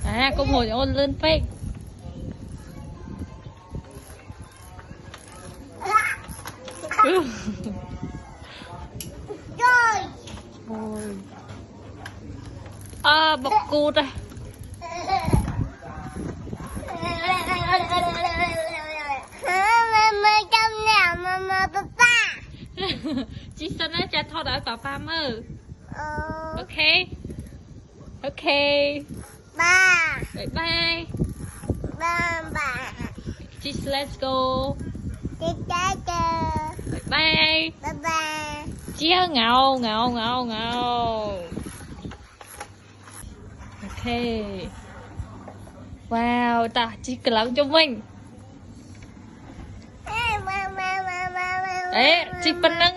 À, cô ngồi ôn lên phết. Ôi. À, bọc cụt à. Chị xin nói cho thôi đợi papa mơ. Ok. Ok. Ba. Bye bye. Ba ba. Just let's go. Bye bye. Bye bye. Chia ngầu ngầu ngầu ngầu. Ok. Wow, ta chỉ cần làm cho mình. Đấy, chị Pân Nâng.